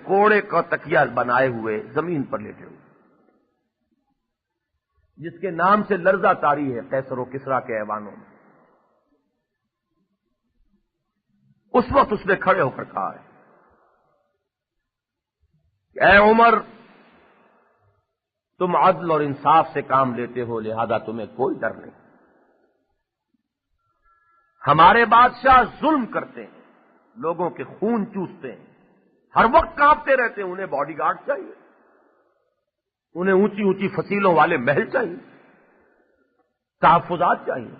کوڑے کا تکیہ بنائے ہوئے زمین پر لیٹے ہوئے، جس کے نام سے لرزہ طاری ہے قیصر و کسریٰ کے ایوانوں میں. اس وقت اس نے کھڑے ہو کر کہا ہے کہ اے عمر، تم عدل اور انصاف سے کام لیتے ہو، لہذا تمہیں کوئی ڈر نہیں. ہمارے بادشاہ ظلم کرتے ہیں، لوگوں کے خون چوستے ہیں، ہر وقت کانپتے رہتے ہیں. انہیں باڈی گارڈ چاہیے، انہیں اونچی اونچی فصیلوں والے محل چاہیے، تحفظات چاہیے.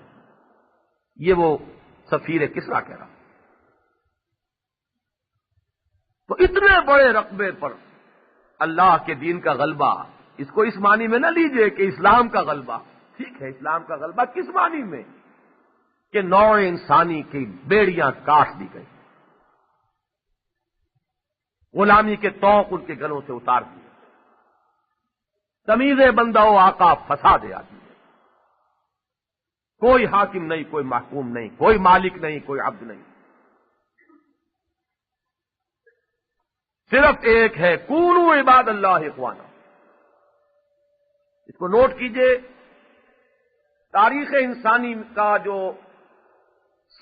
یہ وہ سفیر کسریٰ کہہ رہا. تو اتنے بڑے رقبے پر اللہ کے دین کا غلبہ، اس کو اس معنی میں نہ لیجئے کہ اسلام کا غلبہ. ٹھیک ہے، اسلام کا غلبہ کس معنی میں؟ کہ نوع انسانی کی بیڑیاں کاٹ دی گئی، غلامی کے طوق ان کے گلوں سے اتار دیے، تمیز بندہ و آقا فساد آتی ہے. کوئی حاکم نہیں، کوئی محکوم نہیں، کوئی مالک نہیں، کوئی عبد نہیں. صرف ایک ہے، کونوا عباد اللہ اخوانا. اس کو نوٹ کیجئے. تاریخ انسانی کا جو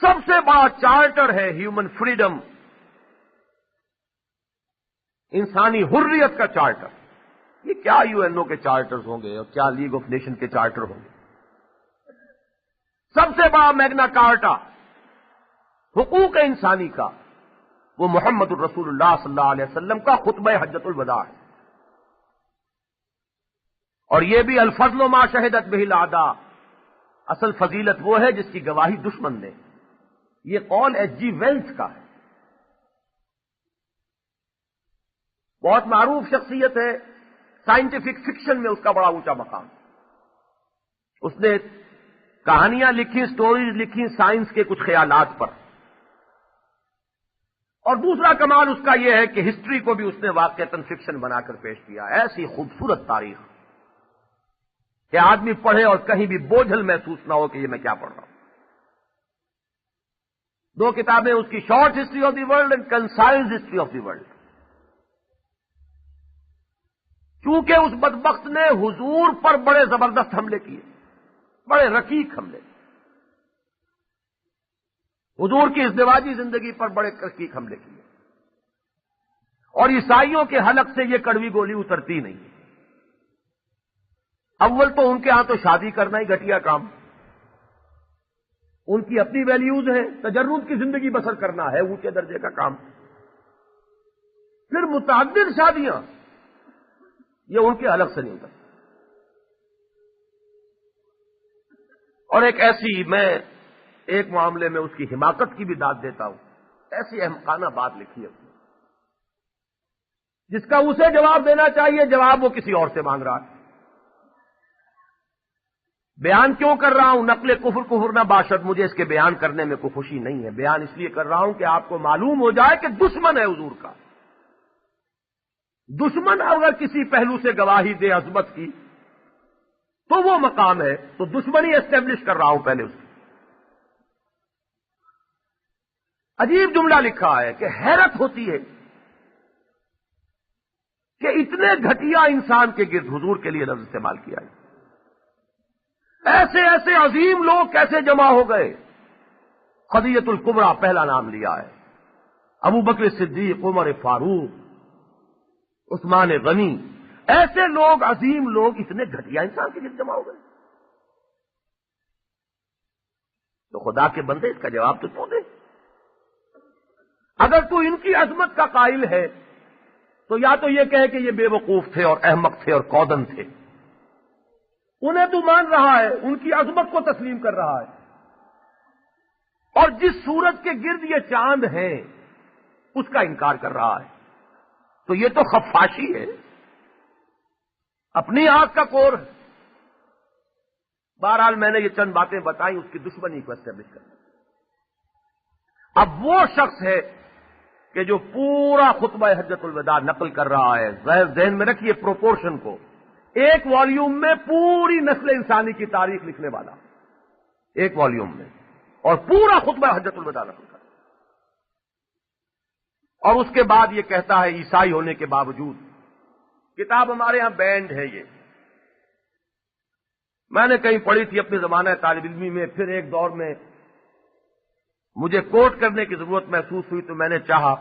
سب سے بڑا چارٹر ہے ہیومن فریڈم، انسانی حریت کا چارٹر. یہ کیا یو این او کے چارٹرز ہوں گے اور کیا لیگ آف نیشن کے چارٹر ہوں گے. سب سے بڑا میگنا کارٹا حقوق انسانی کا وہ محمد الرسول اللہ صلی اللہ علیہ وسلم کا خطبہ حجۃ الوداع ہے. اور یہ بھی الفضل ما شہدت بہ الاعداء، اصل فضیلت وہ ہے جس کی گواہی دشمن نے. یہ قول ایچ جی ویلز کا ہے، بہت معروف شخصیت ہے. سائنٹیفک فکشن میں اس کا بڑا اونچا مقام. اس نے کہانیاں لکھی، سٹوریز لکھی سائنس کے کچھ خیالات پر. اور دوسرا کمال اس کا یہ ہے کہ ہسٹری کو بھی اس نے واقعتاً فکشن بنا کر پیش کیا. ایسی خوبصورت تاریخ کہ آدمی پڑھے اور کہیں بھی بوجھل محسوس نہ ہو کہ یہ میں کیا پڑھ رہا ہوں. 2 کتابیں اس کی، short history of the world and concise history of the world. چونکہ اس بدبخت نے حضور پر بڑے زبردست حملے کیے، بڑے رقیق حملے. حضور کی ازدواجی زندگی پر بڑے رقیق حملے کیے. اور عیسائیوں کے حلق سے یہ کڑوی گولی اترتی نہیں. اول تو ان کے ہاں تو شادی کرنا ہی گھٹیا کام، ان کی اپنی ویلیوز ہیں، تجرد کی زندگی بسر کرنا ہے اونچے درجے کا کام. پھر متعدد شادیاں، یہ ان کے حلق سے نہیں اترتی. اور ایک ایسی، میں ایک معاملے میں اس کی حماقت کی بھی داد دیتا ہوں، ایسی احمقانہ بات لکھی ہے جس کا اسے جواب دینا چاہیے، جواب وہ کسی اور سے مانگ رہا ہے. بیان کیوں کر رہا ہوں؟ نقل کفر نہ باشد، مجھے اس کے بیان کرنے میں کوئی خوشی نہیں ہے. بیان اس لیے کر رہا ہوں کہ آپ کو معلوم ہو جائے کہ دشمن ہے حضور کا. دشمن اگر کسی پہلو سے گواہی دے عظمت کی تو وہ مقام ہے، تو دشمنی اسٹیبلش کر رہا ہوں پہلے اس کی. عجیب جملہ لکھا ہے کہ حیرت ہوتی ہے کہ اتنے گھٹیا انسان کے گرد حضور کے لیے لفظ استعمال کیا ہے. ایسے ایسے عظیم لوگ کیسے جمع ہو گئے. قضیۃ الکبریٰ پہلا نام لیا ہے، ابو بکر صدیق، عمر فاروق، عثمان غنی. ایسے لوگ، عظیم لوگ، اتنے گھٹیا انسان کے گرد جمع ہو گئے. تو خدا کے بندے اس کا جواب تو دے. اگر تو ان کی عظمت کا قائل ہے تو یا تو یہ کہے کہ یہ بے وقوف تھے اور احمق تھے اور کودن تھے. انہیں تو مان رہا ہے، ان کی عظمت کو تسلیم کر رہا ہے. اور جس سورج کے گرد یہ چاند ہے اس کا انکار کر رہا ہے. تو یہ تو خفاشی ہے، اپنی آنکھ کا کور ہے. بہرحال میں نے یہ چند باتیں بتائیں اس کی دشمنی کو اسٹیبلش کرنا. اب وہ شخص ہے کہ جو پورا خطبہ حجۃ الوداع نقل کر رہا ہے. ذہن میں رکھیے پروپورشن کو. ایک والیوم میں پوری نسل انسانی کی تاریخ لکھنے والا، ایک والیوم میں، اور پورا خطبہ حجۃ الوداع نقل کر. اور اس کے بعد یہ کہتا ہے عیسائی ہونے کے باوجود. کتاب ہمارے ہاں بینڈ ہے یہ. میں نے کہیں پڑھی تھی اپنے زمانہ طالب علمی میں، پھر ایک دور میں مجھے کوٹ کرنے کی ضرورت محسوس ہوئی تو میں نے چاہا.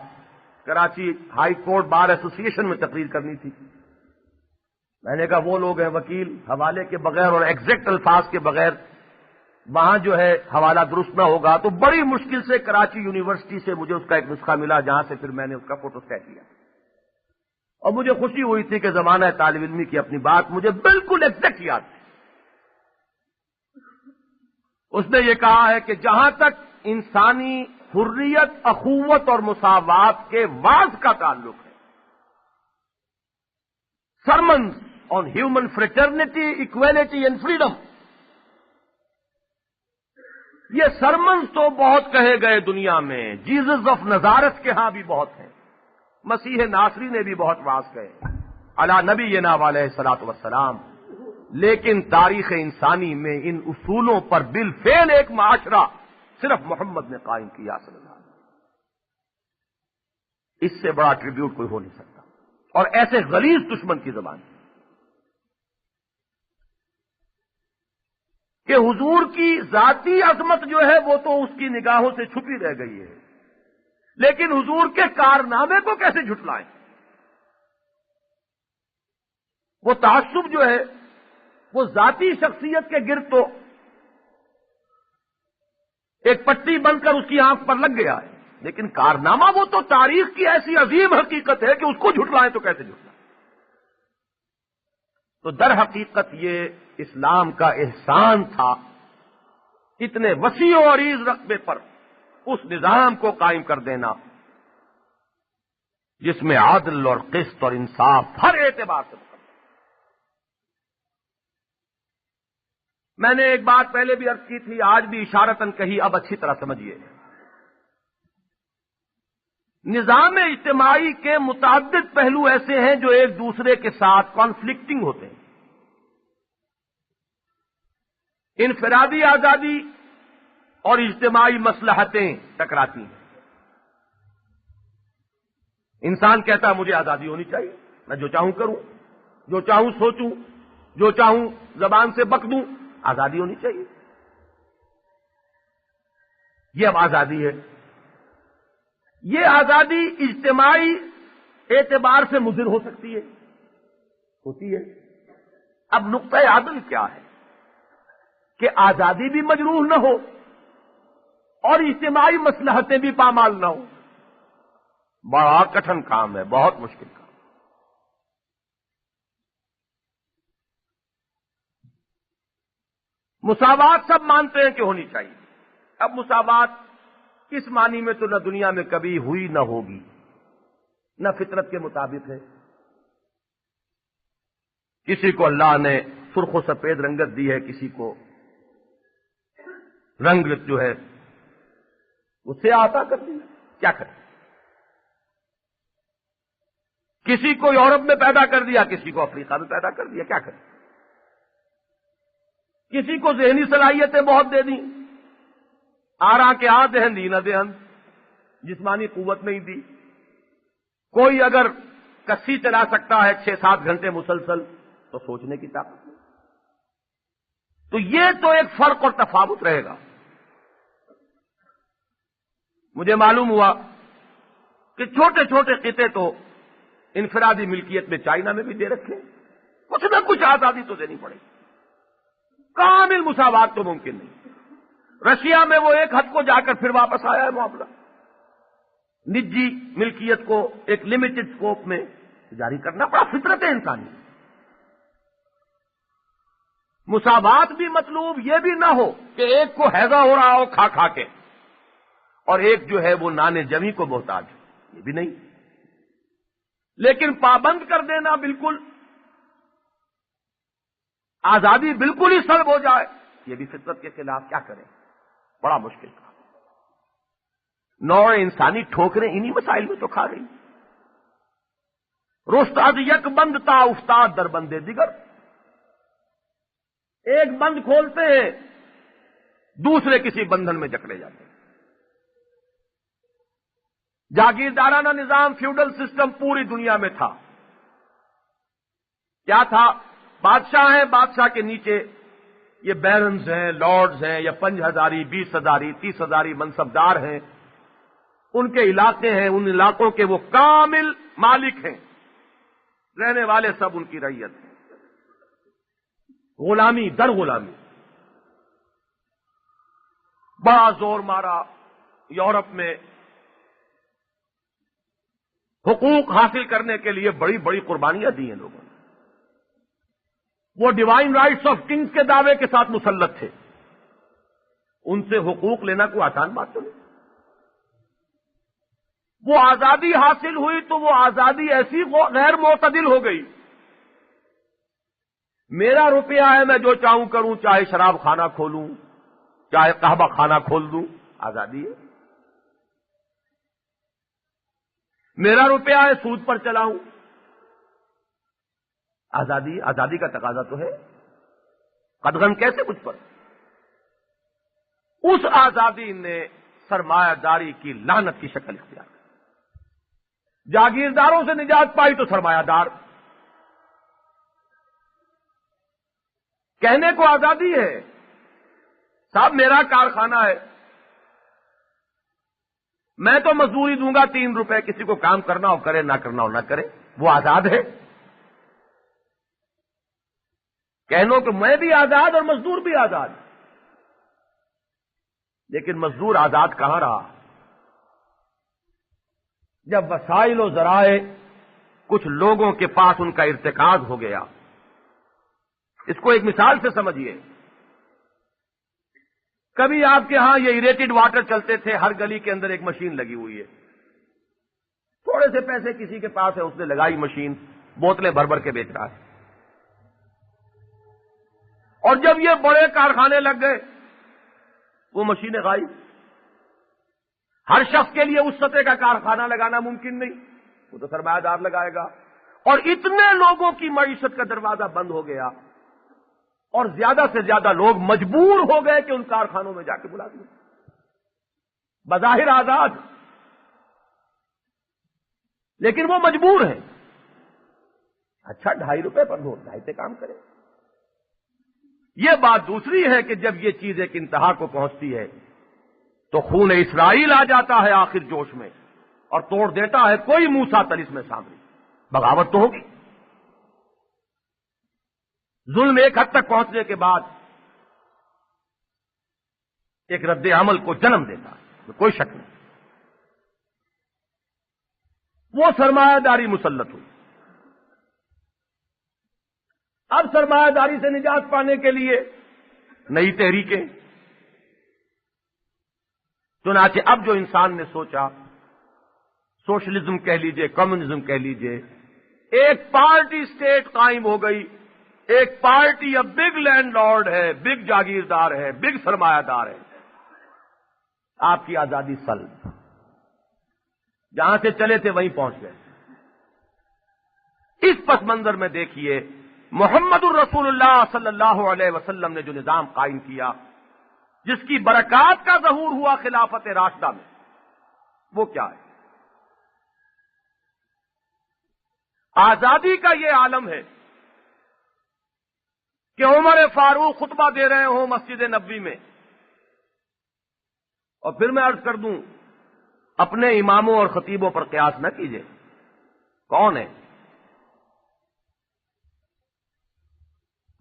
کراچی ہائی کورٹ بار ایسوسی ایشن میں تقریر کرنی تھی. میں نے کہا وہ لوگ ہیں وکیل، حوالے کے بغیر اور ایگزیکٹ الفاظ کے بغیر وہاں جو ہے حوالہ درست نہ ہوگا. تو بڑی مشکل سے کراچی یونیورسٹی سے مجھے اس کا ایک نسخہ ملا، جہاں سے پھر میں نے اس کا فوٹو اسٹیٹ کیا. اور مجھے خوشی ہوئی تھی کہ زمانہ طالب علمی کی اپنی بات مجھے بالکل ایگزیکٹ یاد تھی. اس نے یہ کہا ہے کہ جہاں تک انسانی حریت، اخوت اور مساوات کے واز کا تعلق ہے، sermons on human fraternity, equality and freedom, یہ سرمنز تو بہت کہے گئے دنیا میں. جیزس آف نزارت کے ہاں بھی بہت ہیں، مسیح ناصری نے بھی بہت واز کہے علی نبینا علیہ الصلوۃ والسلام. لیکن تاریخ انسانی میں ان اصولوں پر بالفعل ایک معاشرہ صرف محمد نے قائم کیا صلی اللہ علیہ وسلم. اس سے بڑا ٹریبیوٹ کوئی ہو نہیں سکتا. اور ایسے غلیظ دشمن کی زبان کہ حضور کی ذاتی عظمت جو ہے وہ تو اس کی نگاہوں سے چھپی رہ گئی ہے، لیکن حضور کے کارنامے کو کیسے جھٹلائیں؟ وہ تعصب جو ہے وہ ذاتی شخصیت کے گرد تو ایک پٹی بن کر اس کی آنکھ پر لگ گیا ہے، لیکن کارنامہ وہ تو تاریخ کی ایسی عظیم حقیقت ہے کہ اس کو جھٹلائیں تو کیسے جھٹلائیں؟ تو در حقیقت یہ اسلام کا احسان تھا اتنے وسیع و عریض رقبے پر اس نظام کو قائم کر دینا جس میں عدل اور قسط اور انصاف ہر اعتبار سے مقدم. میں نے ایک بات پہلے بھی عرض کی تھی، آج بھی اشارتاً کہی، اب اچھی طرح سمجھیے. نظام اجتماعی کے متعدد پہلو ایسے ہیں جو ایک دوسرے کے ساتھ کانفلکٹنگ ہوتے ہیں. انفرادی آزادی اور اجتماعی مصلحتیں ٹکراتی ہیں. انسان کہتا ہے مجھے آزادی ہونی چاہیے، میں جو چاہوں کروں، جو چاہوں سوچوں، جو چاہوں زبان سے بک دوں، آزادی ہونی چاہیے. یہ اب آزادی ہے. یہ آزادی اجتماعی اعتبار سے مضر ہو سکتی ہے، ہوتی ہے. اب نقطۂ عدل کیا ہے کہ آزادی بھی مجروح نہ ہو اور اجتماعی مصلحتیں بھی پامال نہ ہو. بڑا کٹھن کام ہے، بہت مشکل کام. مساوات سب مانتے ہیں کہ ہونی چاہیے. اب مساوات اس معنی میں تو نہ دنیا میں کبھی ہوئی نہ ہوگی، نہ فطرت کے مطابق ہے. کسی کو اللہ نے سرخ و سفید رنگت دی ہے، کسی کو رنگ جو ہے اس سے عطا کر دی. کیا کریں؟ کسی کو یورپ میں پیدا کر دیا، کسی کو افریقہ میں پیدا کر دیا. کیا کریں؟ کسی کو ذہنی صلاحیتیں بہت دے دیں، آرا کے آ دہن دی نہ دہن، جسمانی قوت نہیں دی. کوئی اگر کسی چلا سکتا ہے 6-7 گھنٹے مسلسل تو سوچنے کی طاقت نہیں. تو یہ تو ایک فرق اور تفاوت رہے گا. مجھے معلوم ہوا کہ چھوٹے چھوٹے خطے تو انفرادی ملکیت میں چائنا میں بھی دے رکھے، کچھ نہ کچھ آزادی تو دینی پڑے گی. کامل مساوات تو ممکن نہیں. رشیا میں وہ ایک حد کو جا کر پھر واپس آیا ہے معاملہ. نجی ملکیت کو ایک لمیٹڈ سکوپ میں جاری کرنا پڑا، فطرت انسانی. مساوات بھی مطلوب یہ بھی نہ ہو کہ ایک کو ہیضہ ہو رہا ہو کھا کھا کے اور ایک جو ہے وہ نانے جمی کو محتاج ہو، یہ بھی نہیں. لیکن پابند کر دینا بالکل، آزادی بالکل ہی سلب ہو جائے، یہ بھی فطرت کے خلاف. کیا کریں؟ بڑا مشکل کام. نوع انسانی ٹھوکریں انہی مسائل میں تو کھا رہی. رست از یک بند تا افتاد در بندے دیگر. ایک بند کھولتے ہیں، دوسرے کسی بندھن میں جکڑے جاتے ہیں. جاگیردارانہ نظام فیوڈل سسٹم پوری دنیا میں تھا. کیا تھا؟ بادشاہ ہیں، بادشاہ کے نیچے یہ بیرنز ہیں، لارڈز ہیں، یا 5,000 20,000 30,000 منصبدار ہیں. ان کے علاقے ہیں، ان علاقوں کے وہ کامل مالک ہیں، رہنے والے سب ان کی رعیت ہیں. غلامی در غلامی. بڑا زور مارا یورپ میں، حقوق حاصل کرنے کے لیے بڑی بڑی قربانیاں دی ہیں لوگوں نے. وہ ڈیوائن رائٹس آف کنگز کے دعوے کے ساتھ مسلط تھے. ان سے حقوق لینا کوئی آسان بات تو نہیں. وہ آزادی حاصل ہوئی تو وہ آزادی ایسی غیر معتدل ہو گئی. میرا روپیہ ہے، میں جو چاہوں کروں، چاہے شراب خانہ کھولوں، چاہے قہوہ خانہ کھول دوں، آزادی ہے. میرا روپیہ ہے، سود پر چلاؤں، آزادی. آزادی کا تقاضا تو ہے. قدغن کیسے مجھ پر؟ اس آزادی نے سرمایہ داری کی لعنت کی شکل اختیار کی. جاگیرداروں سے نجات پائی تو سرمایہ دار. کہنے کو آزادی ہے، صاحب میرا کارخانہ ہے، میں تو مزدوری دوں گا 3 روپے، کسی کو کام کرنا ہو کرے، نہ کرنا ہو نہ کرے، وہ آزاد ہے. کہنو کہ میں بھی آزاد اور مزدور بھی آزاد. لیکن مزدور آزاد کہاں رہا جب وسائل و ذرائع کچھ لوگوں کے پاس ان کا ارتکاز ہو گیا. اس کو ایک مثال سے سمجھیے. کبھی آپ کے ہاں یہ ایریٹڈ واٹر چلتے تھے، ہر گلی کے اندر ایک مشین لگی ہوئی ہے. تھوڑے سے پیسے کسی کے پاس ہے، اس نے لگائی مشین، بوتلیں بھر بھر کے بیچ رہا ہے. اور جب یہ بڑے کارخانے لگ گئے، وہ مشینیں غائب. ہر شخص کے لیے اس سطح کا کارخانہ لگانا ممکن نہیں، وہ تو سرمایہ دار لگائے گا. اور اتنے لوگوں کی معیشت کا دروازہ بند ہو گیا، اور زیادہ سے زیادہ لوگ مجبور ہو گئے کہ ان کارخانوں میں جا کے بلا دیں. بظاہر آزاد، لیکن وہ مجبور ہیں. اچھا 2.5 روپے پر دو، 2.5 پہ کام کرے. یہ بات دوسری ہے کہ جب یہ چیز ایک انتہا کو پہنچتی ہے تو خون اسرائیل آ جاتا ہے آخر جوش میں، اور توڑ دیتا ہے کوئی موسیٰ طلسم سامری. بغاوت تو ہوگی. ظلم ایک حد تک پہنچنے کے بعد ایک رد عمل کو جنم دیتا ہے، کوئی شک نہیں. وہ سرمایہ داری مسلط ہوئی. اب سرمایہ داری سے نجات پانے کے لیے نئی تحریکیں. چنانچہ اب جو انسان نے سوچا، سوشلزم کہہ لیجئے، کمیونزم کہہ لیجئے، ایک پارٹی اسٹیٹ قائم ہو گئی. ایک پارٹی اب بگ لینڈ لارڈ ہے، بگ جاگیردار ہے، بگ سرمایہ دار ہے. آپ کی آزادی سلب. جہاں سے چلے تھے وہیں پہنچ گئے. اس پس منظر میں دیکھیے محمد الرسول اللہ صلی اللہ علیہ وسلم نے جو نظام قائم کیا، جس کی برکات کا ظہور ہوا خلافت راشدہ میں، وہ کیا ہے؟ آزادی کا یہ عالم ہے کہ عمر فاروق خطبہ دے رہے ہوں مسجد نبوی میں، اور پھر میں عرض کر دوں اپنے اماموں اور خطیبوں پر قیاس نہ کیجیے. کون ہے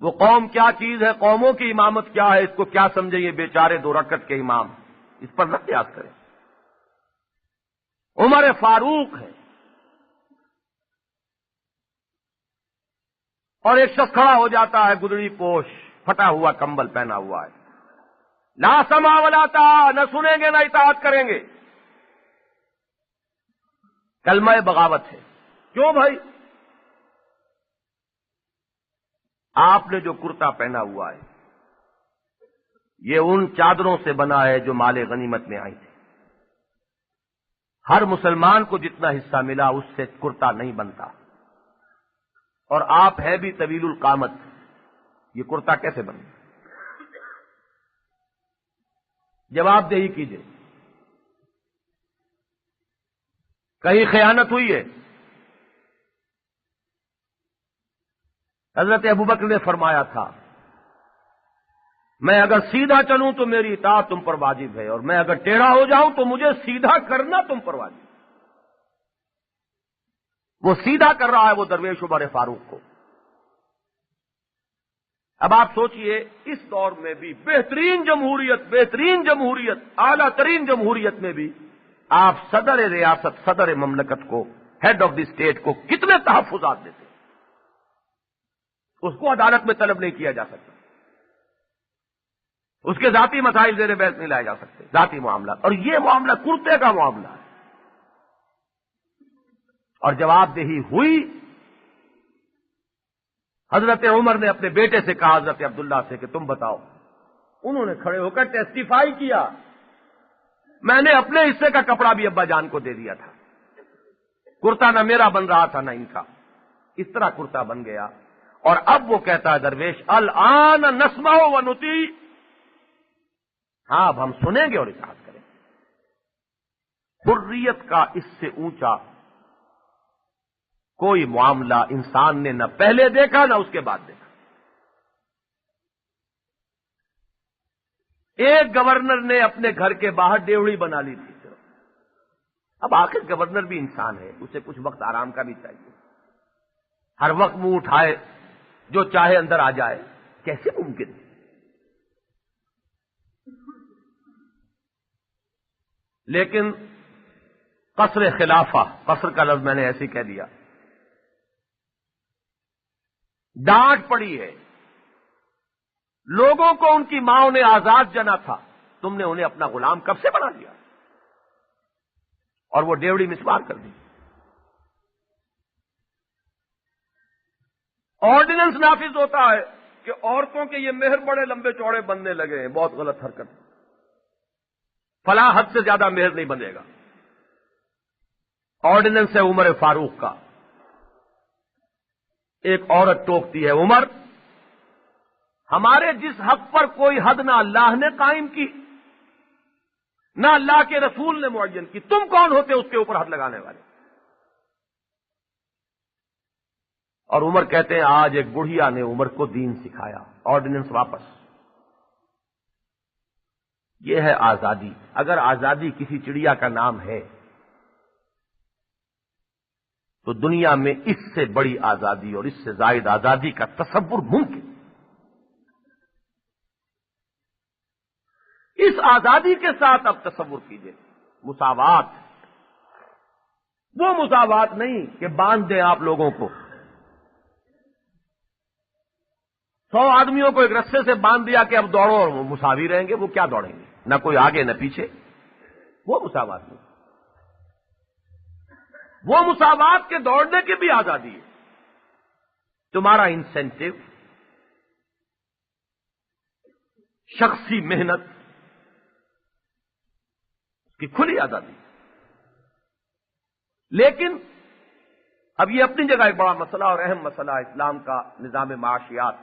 وہ؟ قوم کیا چیز ہے؟ قوموں کی امامت کیا ہے؟ اس کو کیا سمجھے یہ بیچارے 2 رکعت کے امام؟ اس پر نہ قیاس کریں. عمر فاروق ہے، اور ایک شخص کھڑا ہو جاتا ہے، گدڑی پوش، پھٹا ہوا کمبل پہنا ہوا ہے، لا سمع ولا طاعہ، نہ سنیں گے نہ اطاعت کریں گے. کلمہ بغاوت ہے. کیوں بھائی؟ آپ نے جو کرتا پہنا ہوا ہے یہ ان چادروں سے بنا ہے جو مال غنیمت میں آئی تھی. ہر مسلمان کو جتنا حصہ ملا اس سے کرتا نہیں بنتا. اور آپ ہے بھی طویل القامت، یہ کرتا کیسے بنے؟ جواب دہی کیجیے. کہیں خیانت ہوئی ہے؟ حضرت ابوبکر نے فرمایا تھا میں اگر سیدھا چلوں تو میری اطاعت تم پر واجب ہے، اور میں اگر ٹیڑھا ہو جاؤں تو مجھے سیدھا کرنا تم پر واجب ہے۔ وہ سیدھا کر رہا ہے وہ درویش عمر فاروق کو۔ اب آپ سوچئے اس دور میں بھی بہترین جمہوریت، اعلیٰ ترین جمہوریت میں بھی آپ صدر ریاست، صدر مملکت کو، ہیڈ آف دی اسٹیٹ کو کتنے تحفظات دیتے ہیں؟ اس کو عدالت میں طلب نہیں کیا جا سکتا، اس کے ذاتی مسائل زیر بحث نہیں لائے جا سکتے، ذاتی معاملات، اور یہ معاملہ کرتے کا معاملہ ہے۔ اور جواب دہی ہوئی، حضرت عمر نے اپنے بیٹے سے کہا، حضرت عبداللہ سے، کہ تم بتاؤ۔ انہوں نے کھڑے ہو کر ٹیسٹیفائی کیا، میں نے اپنے حصے کا کپڑا بھی ابا جان کو دے دیا تھا، کرتا نہ میرا بن رہا تھا نہ ان کا، اس طرح کرتا بن گیا۔ اور اب وہ کہتا ہے درویش الآن نسمع و نطیع، ہاں اب ہم سنیں گے اور اطاعت کریں گے۔ حریت کا اس سے اونچا کوئی معاملہ انسان نے نہ پہلے دیکھا نہ اس کے بعد دیکھا۔ ایک گورنر نے اپنے گھر کے باہر ڈیوڑی بنا لی تھی صرف۔ اب آخر گورنر بھی انسان ہے، اسے کچھ وقت آرام کا بھی چاہیے، ہر وقت منہ اٹھائے جو چاہے اندر آ جائے، کیسے ممکن؟ لیکن قصر خلافہ، قصر کا لفظ میں نے ایسے کہہ دیا، ڈانٹ پڑی ہے، لوگوں کو ان کی ماؤں نے آزاد جنا تھا، تم نے انہیں اپنا غلام کب سے بنا دیا، اور وہ ڈیوڑی مسمار کر دی۔ آرڈیننس نافذ ہوتا ہے کہ عورتوں کے یہ مہر بڑے لمبے چوڑے بننے لگے ہیں، بہت غلط حرکت، فلاں حد سے زیادہ مہر نہیں بنے گا۔ آرڈیننس ہے عمر فاروق کا، ایک عورت ٹوکتی ہے، عمر ہمارے جس حق پر کوئی حد نہ اللہ نے قائم کی نہ اللہ کے رسول نے معین کی، تم کون ہوتے اس کے اوپر حد لگانے والے؟ اور عمر کہتے ہیں آج ایک بڑھیا نے عمر کو دین سکھایا، آرڈیننس واپس۔ یہ ہے آزادی۔ اگر آزادی کسی چڑیا کا نام ہے تو دنیا میں اس سے بڑی آزادی اور اس سے زائد آزادی کا تصور ممکن؟ اس آزادی کے ساتھ اب تصور کیجئے مساوات، وہ مساوات نہیں کہ باندھ دیں آپ لوگوں کو، 100 آدمیوں کو ایک رسے سے باندھ دیا کہ اب دوڑو اور وہ مساوی رہیں گے، وہ کیا دوڑیں گے؟ نہ کوئی آگے نہ پیچھے، وہ مساوات نہیں۔ وہ مساوات کے دوڑنے کی بھی آزادی ہے، تمہارا انسینٹو، شخصی محنت کی کھلی آزادی۔ لیکن اب یہ اپنی جگہ ایک بڑا مسئلہ اور اہم مسئلہ ہے اسلام کا نظام معاشیات،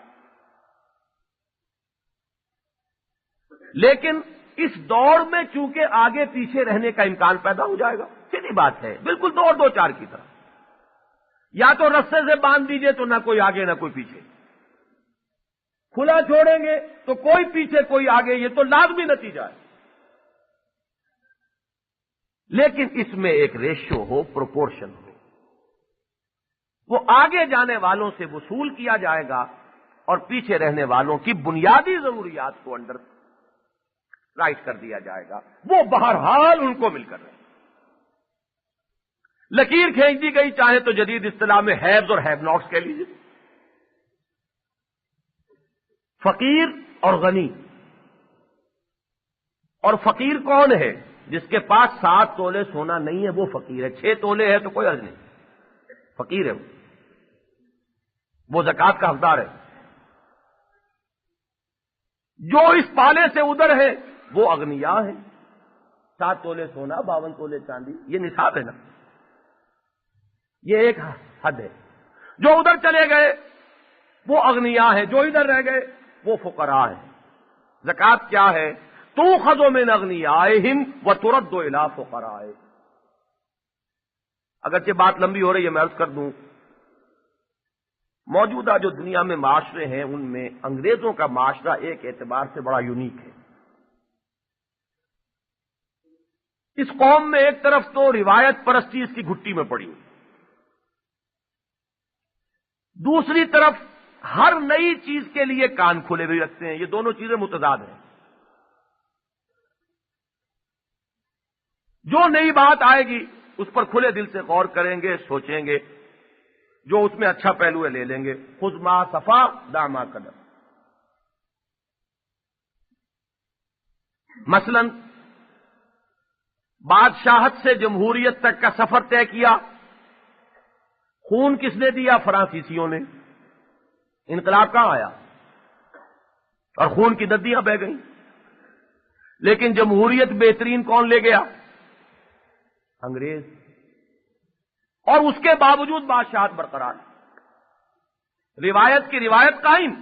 لیکن اس دوڑ میں چونکہ آگے پیچھے رہنے کا امکان پیدا ہو جائے گا، سیدھی بات ہے، بالکل دوڑ دو چار کی طرح، یا تو رسے سے باندھ دیجئے تو نہ کوئی آگے نہ کوئی پیچھے، کھلا چھوڑیں گے تو کوئی پیچھے کوئی آگے، یہ تو لازمی نتیجہ ہے۔ لیکن اس میں ایک ریشو ہو، پروپورشن ہو، وہ آگے جانے والوں سے وصول کیا جائے گا اور پیچھے رہنے والوں کی بنیادی ضروریات کو انڈر رائٹ کر دیا جائے گا، وہ بہرحال ان کو مل کر رہے۔ لکیر کھینچ دی گئی، چاہے تو جدید اصطلاح میں ہیوز اور ہیو ناٹس کہہ لیجیے، فقیر اور غنی۔ اور فقیر کون ہے؟ جس کے پاس 7 تولے سونا نہیں ہے وہ فقیر ہے، 6 تولے ہے تو کوئی حرج نہیں، فقیر ہے وہ زکوٰۃ کا حقدار ہے۔ جو اس پالے سے ادھر ہے وہ اغنیا ہے، 7 تولے سونا، 52 تولے چاندی، یہ نصاب ہے نا، یہ ایک حد ہے۔ جو ادھر چلے گئے وہ اغنیا ہے، جو ادھر رہ گئے وہ فقراء ہیں۔ زکوٰۃ کیا ہے؟ تؤخذ من اغنیائہم وترد الی فقرائہم، اگرچہ بات لمبی ہو رہی ہے، میں عرض کر دوں، موجودہ جو دنیا میں معاشرے ہیں ان میں انگریزوں کا معاشرہ ایک اعتبار سے بڑا یونیک ہے۔ اس قوم میں ایک طرف تو روایت پرستی اس کی گھٹی میں پڑی، دوسری طرف ہر نئی چیز کے لیے کان کھلے ہوئے رکھتے ہیں۔ یہ دونوں چیزیں متضاد ہیں۔ جو نئی بات آئے گی اس پر کھلے دل سے غور کریں گے، سوچیں گے، جو اس میں اچھا پہلو ہے لے لیں گے۔ خذ ما صفا دع ما قدم۔ مثلا بادشاہت سے جمہوریت تک کا سفر طے کیا، خون کس نے دیا؟ فرانسیسیوں نے۔ انقلاب کہاں آیا اور خون کی ندیاں بہہ گئیں، لیکن جمہوریت بہترین کون لے گیا؟ انگریز۔ اور اس کے باوجود بادشاہت برقرار، روایت کی روایت قائم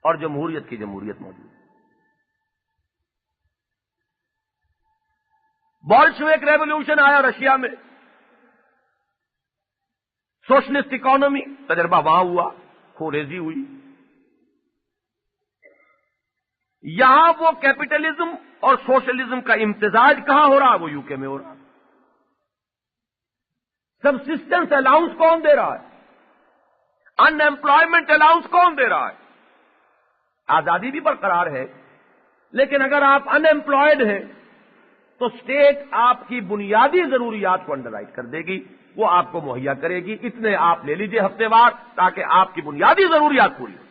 اور جمہوریت کی جمہوریت موجود۔ بولشوک ریولوشن آیا رشیا میں، سوشلسٹ اکانومی، تجربہ وہاں ہوا، خوریزی ہوئی۔ یہاں وہ کیپٹلزم اور سوشلزم کا امتزاج کہاں ہو رہا؟ وہ یو کے میں ہو رہا۔ سبسسٹنس الاؤنس کون دے رہا ہے؟ ان ایمپلائمنٹ الاؤنس کون دے رہا ہے؟ آزادی بھی برقرار ہے، لیکن اگر آپ ان ایمپلائڈ ہیں تو اسٹیٹ آپ کی بنیادی ضروریات کو انڈر رائٹ کر دے گی، وہ آپ کو مہیا کرے گی، اتنے آپ لے لیجئے ہفتے وار تاکہ آپ کی بنیادی ضروریات پوری ہو۔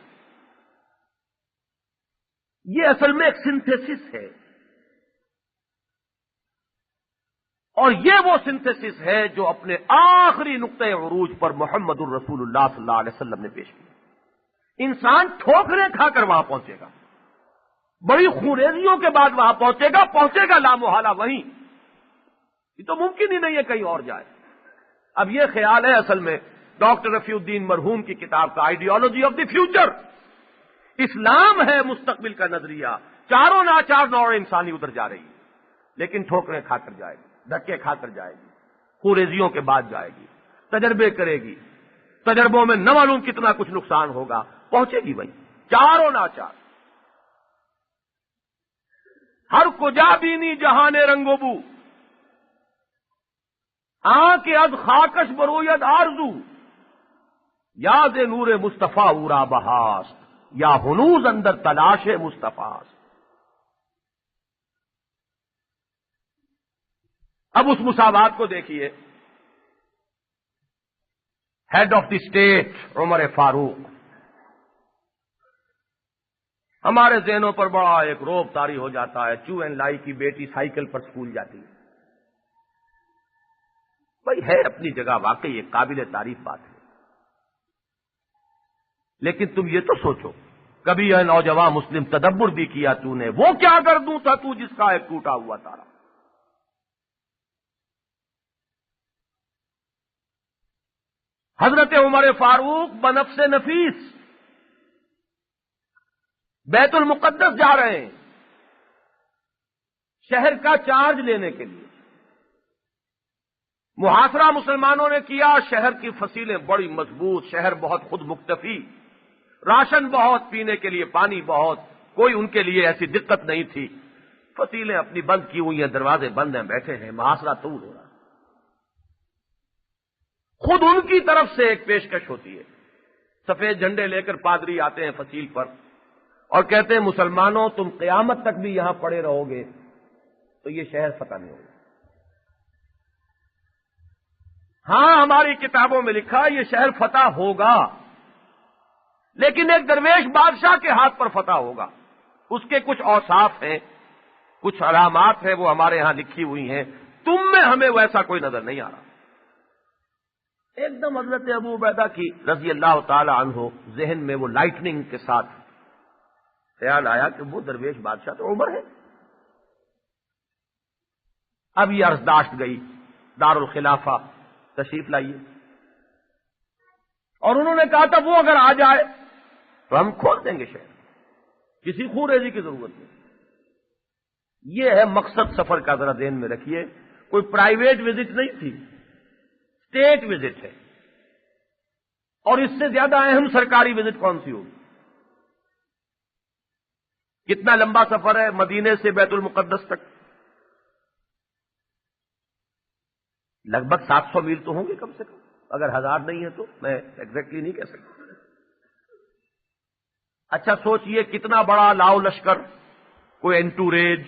یہ اصل میں ایک سنتھیسس ہے، اور یہ وہ سنتھیسس ہے جو اپنے آخری نقطۂ عروج پر محمد الرسول اللہ صلی اللہ علیہ وسلم نے پیش کیا۔ انسان ٹھوکریں کھا کر وہاں پہنچے گا، بڑی خوریزیوں کے بعد وہاں پہنچے گا لامحالہ وہیں۔ یہ تو ممکن ہی نہیں ہے کہیں اور جائے۔ اب یہ خیال ہے اصل میں ڈاکٹر رفیع الدین مرحوم کی کتاب کا، آئیڈیالوجی آف دی فیوچر۔ اسلام ہے مستقبل کا نظریہ، چاروں ناچار نوع انسانی ادھر جا رہی ہے، لیکن ٹھوکریں کھا کر جائے گی، دھکے کھا کر جائے گی، خوریزیوں کے بعد جائے گی، تجربے کرے گی، تجربوں میں نہ معلوم کتنا کچھ نقصان ہوگا، پہنچے گی وہیں چاروں ناچار۔ ہر کجا بینی جہان رنگ و بو، آنکھ از خاکش بروید آرزو، یاد نور مصطفیٰ اورا بہاست، یا ہنوز اندر تلاش مصطفیٰ۔ اب اس مساوات کو دیکھیے۔ ہیڈ آف دی اسٹیٹ عمر فاروق، ہمارے ذہنوں پر بڑا ایک روب طاری ہو جاتا ہے، چو اینڈ لائی کی بیٹی سائیکل پر اسکول جاتی ہے۔ بھائی ہے اپنی جگہ واقعی ایک قابل تعریف بات ہے، لیکن تم یہ تو سوچو کبھی یہ نوجوان مسلم تدبر بھی کیا تو نے، وہ کیا کر دوں تھا تو جس کا ایک ٹوٹا ہوا تارا۔ حضرت عمر فاروق بنفس نفیس بیت المقدس جا رہے ہیں شہر کا چارج لینے کے لیے۔ محاصرہ مسلمانوں نے کیا، شہر کی فصیلیں بڑی مضبوط، شہر بہت خود مکتفی، راشن بہت، پینے کے لیے پانی بہت، کوئی ان کے لیے ایسی دقت نہیں تھی۔ فصیلیں اپنی بند کی ہوئی ہیں، دروازے بند ہیں، بیٹھے ہیں، محاصرہ طول ہو رہا۔ خود ان کی طرف سے ایک پیشکش ہوتی ہے، سفید جھنڈے لے کر پادری آتے ہیں فصیل پر اور کہتے ہیں مسلمانوں تم قیامت تک بھی یہاں پڑے رہو گے تو یہ شہر فتح نہیں ہوگا۔ ہاں ہماری کتابوں میں لکھا یہ شہر فتح ہوگا، لیکن ایک درویش بادشاہ کے ہاتھ پر فتح ہوگا۔ اس کے کچھ اوصاف ہیں، کچھ علامات ہیں، وہ ہمارے ہاں لکھی ہوئی ہیں، تم میں ہمیں ویسا کوئی نظر نہیں آ رہا۔ ایک دم حضرت ابو عبیدہ کی رضی اللہ تعالی عنہ ذہن میں وہ لائٹننگ کے ساتھ خیال آیا کہ وہ درویش بادشاہ تو عمر ہے۔ اب یہ عرضداشت گئی، دارالخلافہ تشریف لائیے، اور انہوں نے کہا تھا وہ اگر آ جائے تو ہم کھول دیں گے شہر، کسی خوریزی کی ضرورت نہیں۔ یہ ہے مقصد سفر کا، ذرا ذہن میں رکھیے، کوئی پرائیویٹ وزٹ نہیں تھی، اسٹیٹ وزٹ ہے، اور اس سے زیادہ اہم سرکاری وزٹ کون سی ہوگی؟ کتنا لمبا سفر ہے مدینے سے بیت المقدس تک؟ لگ بھگ 700 میل تو ہوں گے کم سے کم، اگر 1000 نہیں ہے تو میں ایگزیکٹلی نہیں کہہ سکتا۔ اچھا سوچئے کتنا بڑا لاؤ لشکر، کوئی انٹوریج،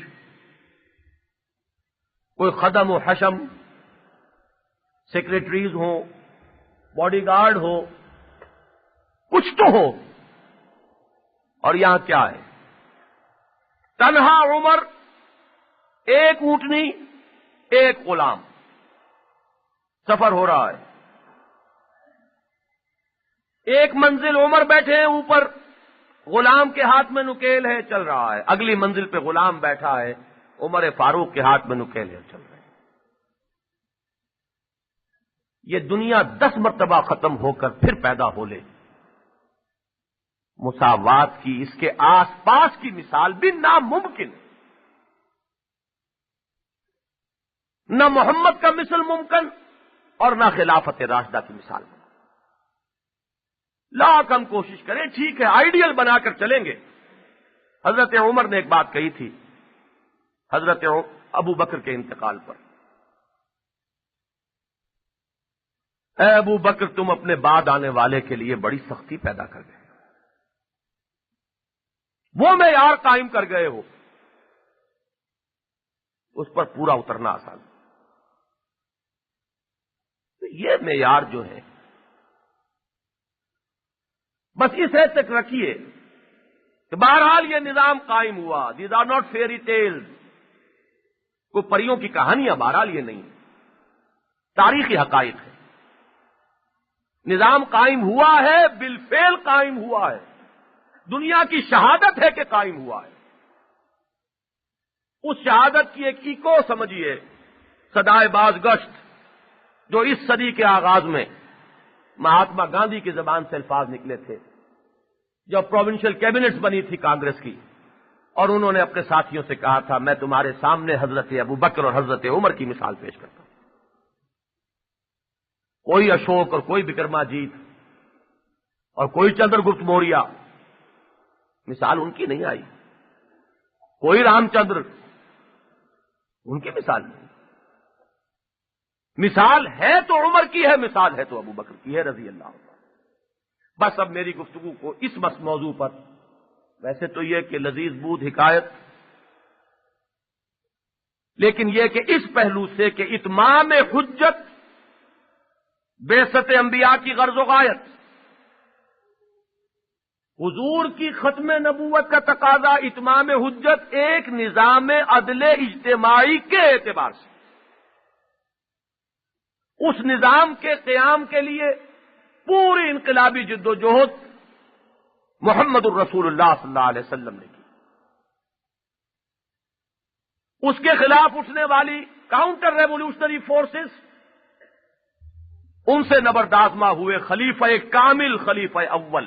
کوئی خدم و حشم، سیکریٹریز ہوں، باڈی گارڈ ہو، کچھ تو ہو، اور یہاں کیا ہے؟ تنہا عمر، ایک اونٹنی، ایک غلام، سفر ہو رہا ہے۔ ایک منزل عمر بیٹھے ہیں اوپر، غلام کے ہاتھ میں نکیل ہے، چل رہا ہے۔ اگلی منزل پہ غلام بیٹھا ہے، عمر فاروق کے ہاتھ میں نکیل ہے، چل رہا ہے۔ یہ دنیا 10 مرتبہ ختم ہو کر پھر پیدا ہو لے، مساوات کی اس کے آس پاس کی مثال بھی ناممکن ہے۔ نہ محمد کا مثل ممکن اور نہ خلافت راشدہ کی مثال ممکن۔ لاکھ ہم کوشش کریں، ٹھیک ہے آئیڈیل بنا کر چلیں گے۔ حضرت عمر نے ایک بات کہی تھی حضرت ابو بکر کے انتقال پر، اے ابو بکر تم اپنے بعد آنے والے کے لیے بڑی سختی پیدا کر گئے، وہ معیار قائم کر گئے ہو، اس پر پورا اترنا آسان۔ یہ معیار جو ہے بس اس حد تک رکھیے کہ بہرحال یہ نظام قائم ہوا۔ These are not fairy tales, کوئی پریوں کی کہانیاں، بہرحال یہ نہیں، تاریخی حقائق ہے۔ نظام قائم ہوا ہے، بالفعل قائم ہوا ہے، دنیا کی شہادت ہے کہ قائم ہوا ہے۔ اس شہادت کی ایک ایکو سمجھیے، صدائے باز گشت، جو اس صدی کے آغاز میں مہاتما گاندھی کی زبان سے الفاظ نکلے تھے جب پروونشل کیبنٹس بنی تھی کانگریس کی، اور انہوں نے اپنے ساتھیوں سے کہا تھا میں تمہارے سامنے حضرت ابو بکر اور حضرت عمر کی مثال پیش کرتا ہوں۔ کوئی اشوک اور کوئی وکرماجیت اور کوئی چندر گپت موریہ، مثال ان کی نہیں آئی، کوئی رام چندر، ان کی مثال نہیں۔ مثال ہے تو عمر کی ہے، مثال ہے تو ابو بکر کی ہے رضی اللہ عنہ۔ بس اب میری گفتگو کو اس موضوع پر، ویسے تو یہ کہ لذیذ بود حکایت، لیکن یہ کہ اس پہلو سے کہ اتمام حجت بعثت انبیاء کی غرض و غایت، حضور کی ختم نبوت کا تقاضا اتمام حجت ایک نظام عدل اجتماعی کے اعتبار سے، اس نظام کے قیام کے لیے پوری انقلابی جد و جہد محمد الرسول اللہ صلی اللہ علیہ وسلم نے کی۔ اس کے خلاف اٹھنے والی کاؤنٹر ریولیوشنری فورسز، ان سے نبردآزما ہوئے خلیفہ کامل، خلیفہ اول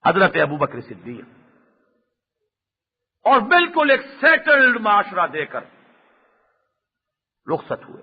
حضرت ابو بکر صدیق، اور بالکل ایک سیٹلڈ معاشرہ دے کر رخصت ہوئے۔